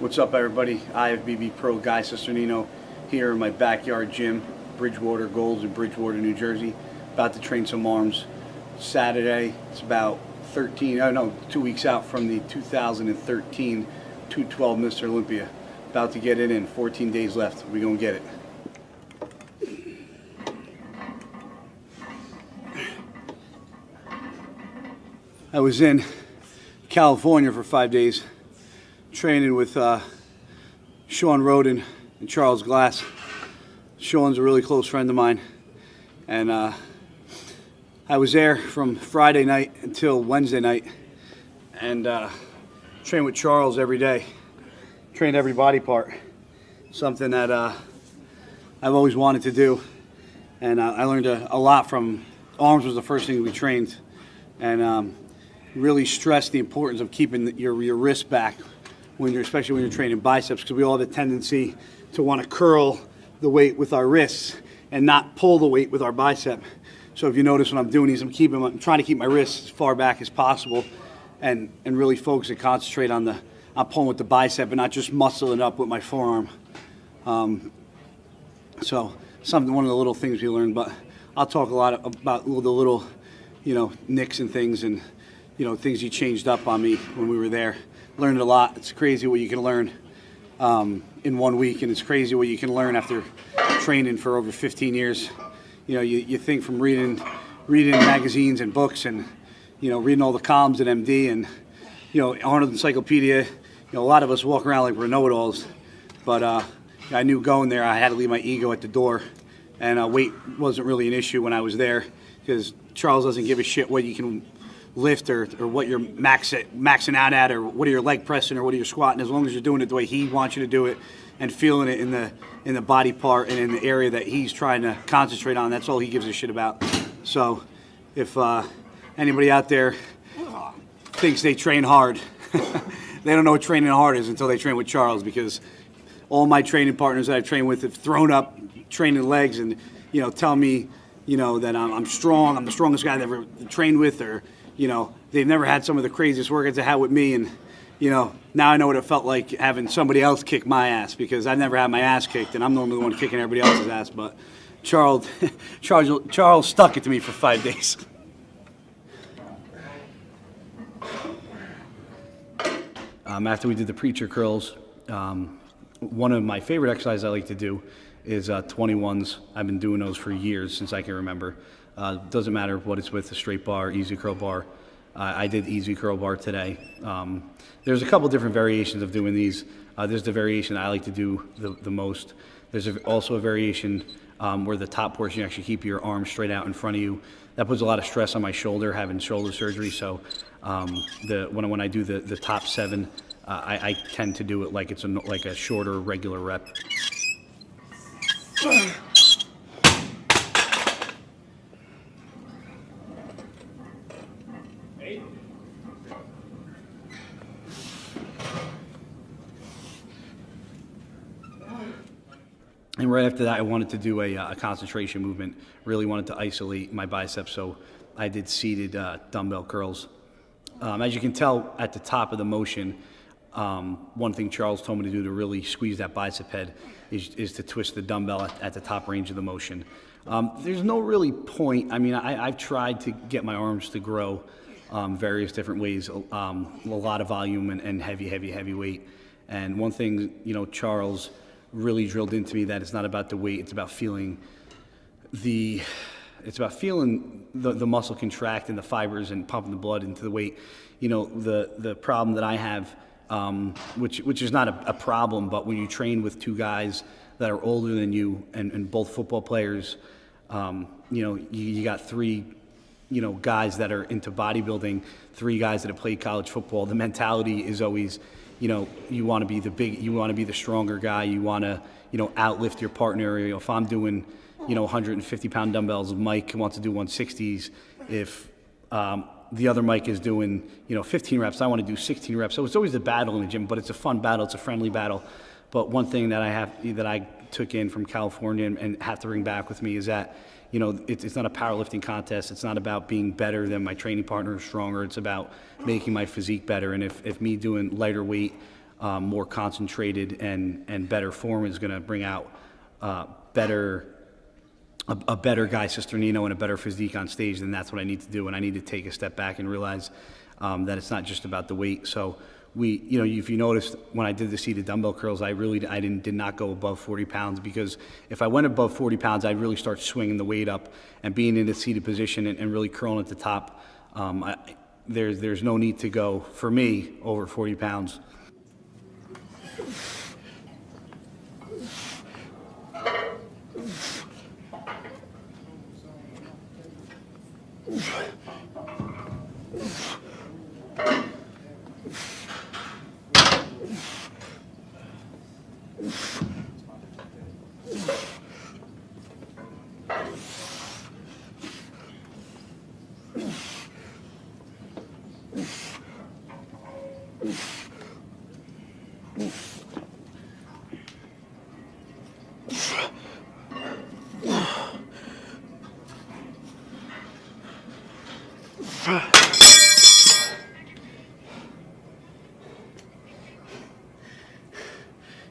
What's up, everybody? IFBB Pro Guy Cisternino here in my backyard gym, Bridgewater Golds in Bridgewater, New Jersey. About to train some arms. Saturday, it's about 2 weeks out from the 2013 212 Mr. Olympia. About to get it in, 14 days left. We're gonna get it. I was in California for 5 days, training with Sean Roden and Charles Glass. Sean's a really close friend of mine, and I was there from Friday night until Wednesday night, and trained with Charles every day. Trained every body part, something that I've always wanted to do, and I learned a lot from. Arms was the first thing we trained, and really stressed the importance of keeping your wrist back especially when you're training biceps, because we all have a tendency to want to curl the weight with our wrists and not pull the weight with our bicep. So if you notice what I'm doing is I'm trying to keep my wrists as far back as possible, and really focus and concentrate on I'm pulling with the bicep and not just muscling up with my forearm. So one of the little things we learned, but I'll talk a lot about the little, nicks and things, and things he changed up on me when we were there. Learned a lot. It's crazy what you can learn in 1 week, and it's crazy what you can learn after training for over 15 years. You think from reading magazines and books, and reading all the columns at MD, and Arnold Encyclopedia. A lot of us walk around like we're know-it-alls, but I knew going there I had to leave my ego at the door, and weight wasn't really an issue when I was there, because Charles doesn't give a shit what you can lift or what you're maxing out at, or what are your leg pressing, or what are you squatting. As long as you're doing it the way he wants you to do it and feeling it in the body part and in the area that he's trying to concentrate on, that's all he gives a shit about. So if anybody out there thinks they train hard, they don't know what training hard is until they train with Charles, because all my training partners that I've trained with have thrown up training legs and tell me that I'm strong, I'm the strongest guy I've ever trained with, or they've never had some of the craziest workouts I had with me, and now I know what it felt like having somebody else kick my ass, because I've never had my ass kicked, and I'm normally the one kicking everybody else's ass. But Charles stuck it to me for 5 days. After we did the preacher curls, one of my favorite exercises I like to do is 21s. I've been doing those for years, since I can remember. Doesn't matter what it's with, a straight bar, easy curl bar. I did easy curl bar today. There's a couple different variations of doing these. There's the variation I like to do the most. There's also a variation where the top portion, you actually keep your arms straight out in front of you. That puts a lot of stress on my shoulder, having shoulder surgery. So when I do the top 7, I tend to do it like it's like a shorter regular rep. And right after that, I wanted to do a concentration movement. Really wanted to isolate my biceps, so I did seated dumbbell curls. As you can tell at the top of the motion, one thing Charles told me to do to really squeeze that bicep head is to twist the dumbbell at the top range of the motion. There's no really point. I mean, I've tried to get my arms to grow various different ways, a lot of volume and heavy weight. And one thing, Charles really drilled into me, that it's not about the weight, it's about feeling the muscle contract and the fibers and pumping the blood into the weight. The problem that I have, which is not a problem, but when you train with two guys that are older than you and both football players, you got three guys that are into bodybuilding, 3 guys that have played college football. The mentality is always, you want to be you want to be the stronger guy. You want to, outlift your partner. If I'm doing, 150-pound dumbbells, Mike wants to do 160s. If the other Mike is doing, 15 reps, I want to do 16 reps. So it's always a battle in the gym, but it's a fun battle. It's a friendly battle. But one thing that I took in from California and have to bring back with me is that, it's not a powerlifting contest. It's not about being better than my training partner or stronger. It's about making my physique better. And if me doing lighter weight more concentrated and better form is going to bring out a better guy, Cisternino, and a better physique on stage, then that's what I need to do. And I need to take a step back and realize that it's not just about the weight. So if you noticed when I did the seated dumbbell curls, I did not go above 40 pounds, because if I went above 40 pounds, I'd really start swinging the weight up and being in the seated position and really curling at the top. There's no need to go, for me, over 40 pounds.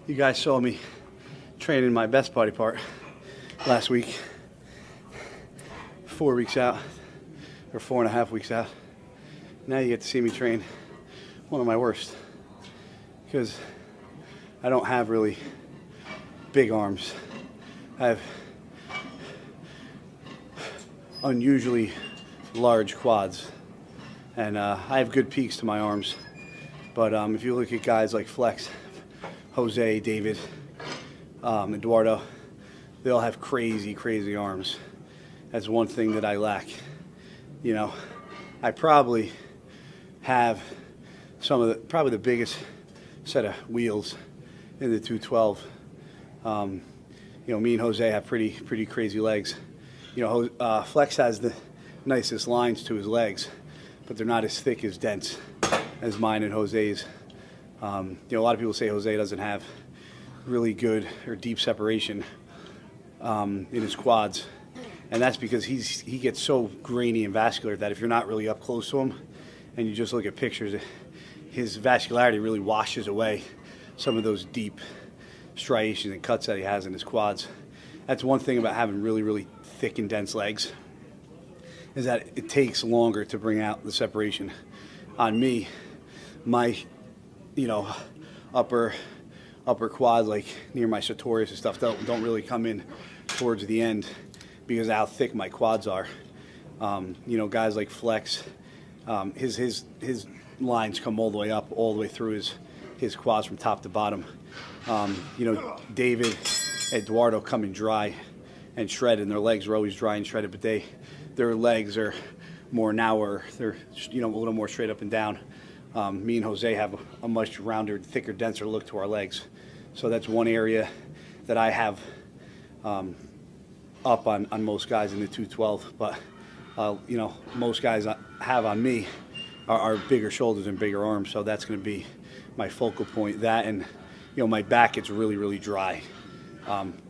You guys saw me training my best body part last week, 4 weeks out, or 4.5 weeks out. Now you get to see me train one of my worst, because I don't have really big arms. I have unusually large quads, and I have good peaks to my arms. But if you look at guys like Flex, Jose, David, Eduardo, they all have crazy, crazy arms. That's one thing that I lack. I probably have probably the biggest set of wheels in the 212. Me and Jose have pretty crazy legs. Flex has the nicest lines to his legs, but they're not as thick as dense as mine and Jose's. A lot of people say Jose doesn't have really good or deep separation in his quads, and that's because he gets so grainy and vascular that if you're not really up close to him and you just look at pictures, his vascularity really washes away some of those deep striations and cuts that he has in his quads. That's one thing about having really, really thick and dense legs, is that it takes longer to bring out the separation. On me, my upper quads, like near my sartorius and stuff, don't really come in towards the end because of how thick my quads are. Guys like Flex, his lines come all the way up, all the way through his quads from top to bottom. David, Eduardo come in dry and shredded, and their legs are always dry and shredded, but their legs are more narrower. They're a little more straight up and down. Me and Jose have a much rounder, thicker, denser look to our legs. So that's one area that I have up on most guys in the 212. But, most guys have on me are bigger shoulders and bigger arms. So that's going to be my focal point. That and, my back gets really, really dry.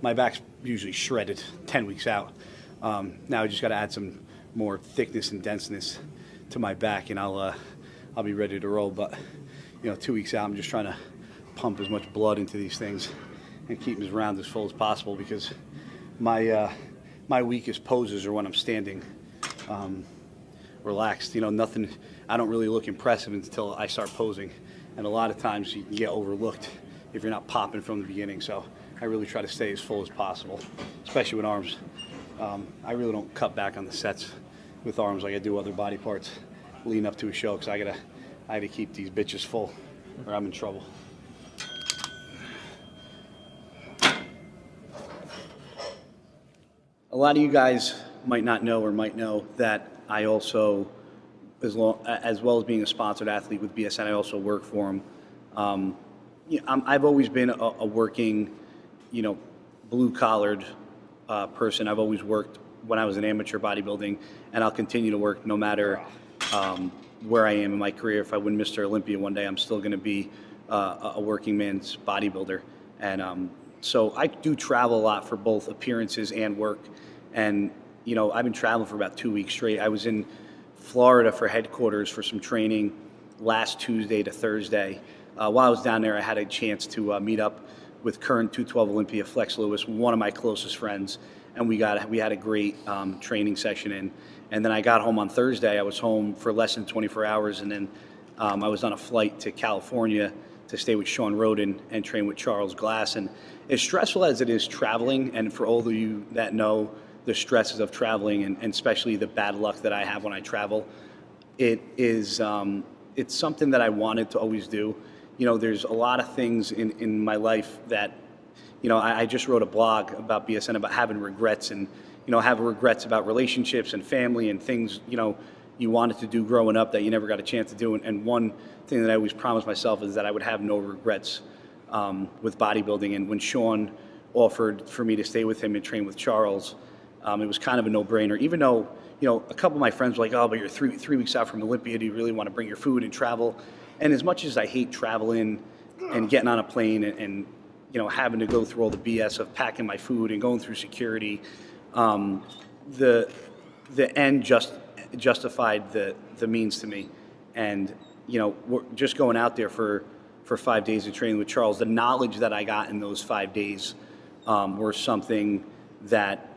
My back's usually shredded 10 weeks out. Now I just got to add some more thickness and denseness to my back, and I'll be ready to roll. But 2 weeks out, I'm just trying to pump as much blood into these things and keep them as round as full as possible, because my weakest poses are when I'm standing relaxed. Nothing. I don't really look impressive until I start posing, and a lot of times you can get overlooked if you're not popping from the beginning. So I really try to stay as full as possible, especially with arms. I really don't cut back on the sets with arms like I do other body parts leading up to a show, because I gotta keep these bitches full or I'm in trouble. A lot of you guys might not know or might know that I also, as well as being a sponsored athlete with BSN, I also work for them. I've always been a working, blue-collared person. I've always worked when I was in amateur bodybuilding, and I'll continue to work no matter where I am in my career. If I win Mr. Olympia one day, I'm still going to be a working man's bodybuilder. And so I do travel a lot for both appearances and work. And, I've been traveling for about 2 weeks straight. I was in Florida for headquarters for some training last Tuesday to Thursday. while I was down there, I had a chance to meet up with current 212 Olympia Flex Lewis, one of my closest friends, and we had a great training session in. And then I got home on Thursday. I was home for less than 24 hours, and then I was on a flight to California to stay with Sean Roden and train with Charles Glass. And as stressful as it is traveling, and for all of you that know the stresses of traveling, and especially the bad luck that I have when I travel, it's something that I wanted to always do. You know, there's a lot of things in my life that, you know, I just wrote a blog about BSN about having regrets, and, you know, having regrets about relationships and family and things, you know, you wanted to do growing up that you never got a chance to do. And one thing that I always promised myself is that I would have no regrets with bodybuilding. And when Sean offered for me to stay with him and train with Charles, it was kind of a no-brainer, even though, you know, a couple of my friends were like, oh, but you're three weeks out from Olympia. Do you really want to bring your food and travel? And as much as I hate traveling and getting on a plane and you know, having to go through all the BS of packing my food and going through security, the end justified the means to me. And, you know, we're just going out there for 5 days of training with Charles, the knowledge that I got in those 5 days were something that,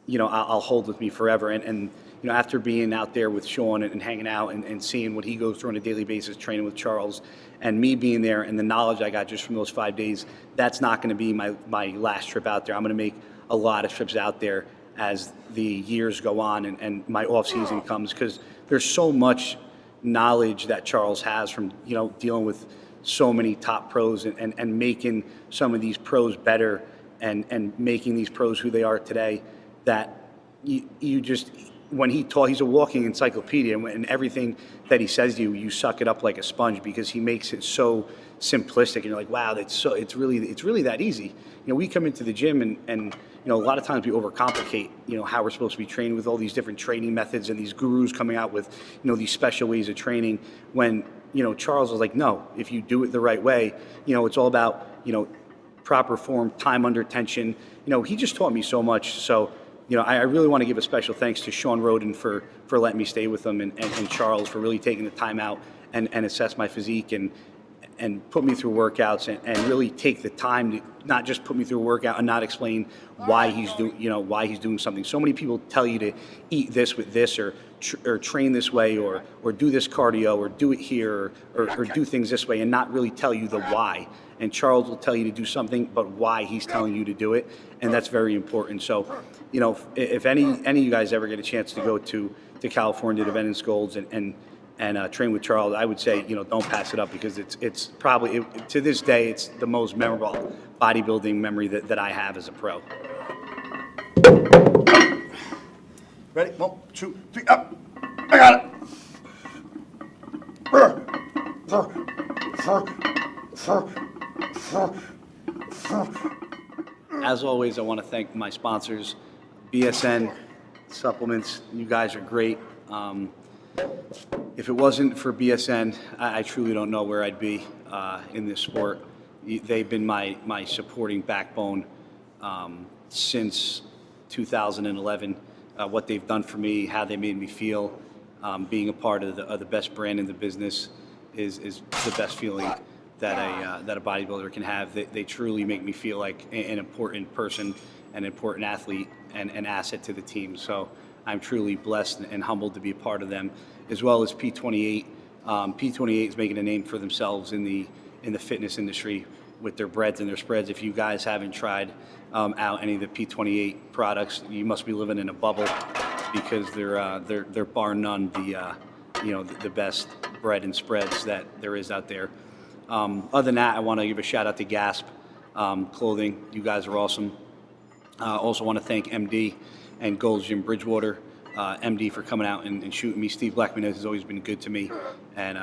you know, I'll hold with me forever. And you know, after being out there with Sean and hanging out and seeing what he goes through on a daily basis, training with Charles, and me being there and the knowledge I got just from those 5 days, that's not going to be my last trip out there. I'm going to make a lot of trips out there as the years go on and my off season comes, because there's so much knowledge that Charles has from, you know, dealing with so many top pros and making some of these pros better and making these pros who they are today, that you just, when he taught, he's a walking encyclopedia, and everything that he says to you, you suck it up like a sponge, because he makes it so simplistic, and you're like, wow, it's really that easy. You know, we come into the gym and you know, a lot of times we overcomplicate, you know, how we're supposed to be trained with all these different training methods and these gurus coming out with, you know, these special ways of training, when, you know, Charles was like, no, if you do it the right way, you know, it's all about, you know, proper form, time under tension. You know, he just taught me so much. So, you know, I really want to give a special thanks to Sean Roden for letting me stay with him, and Charles for really taking the time out and assess my physique and put me through workouts and really take the time to not just put me through a workout and not explain why he's doing something. So many people tell you to eat this with this, or train this way, or do this cardio, or do it here, or do things this way, and not really tell you the why. And Charles will tell you to do something, but why he's telling you to do it, and that's very important. So, you know, if any of you guys ever get a chance to go to California to Venice Golds and train with Charles, I would say, you know, don't pass it up, because it's probably, to this day, it's the most memorable bodybuilding memory that I have as a pro. Ready? 1, 2, 3, up! I got it! As always, I want to thank my sponsors, BSN Supplements. You guys are great. If it wasn't for BSN, I truly don't know where I'd be in this sport. They've been my supporting backbone since 2011. What they've done for me, how they made me feel, being a part of the best brand in the business is the best feeling that a bodybuilder can have. They truly make me feel like an important person, an important athlete, and an asset to the team. So I'm truly blessed and humbled to be a part of them, as well as P28. P28 is making a name for themselves in the fitness industry with their breads and their spreads. If you guys haven't tried out any of the P28 products, you must be living in a bubble, because they're bar none the best bread and spreads that there is out there. Other than that, I want to give a shout out to Gasp Clothing. You guys are awesome. Also want to thank MD and Gold's Gym Bridgewater. MD for coming out and shooting me. Steve Blackman has always been good to me, and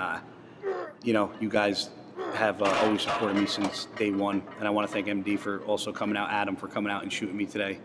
you know, you guys have always supported me since day one, and I want to thank MD for also coming out, Adam for coming out and shooting me today.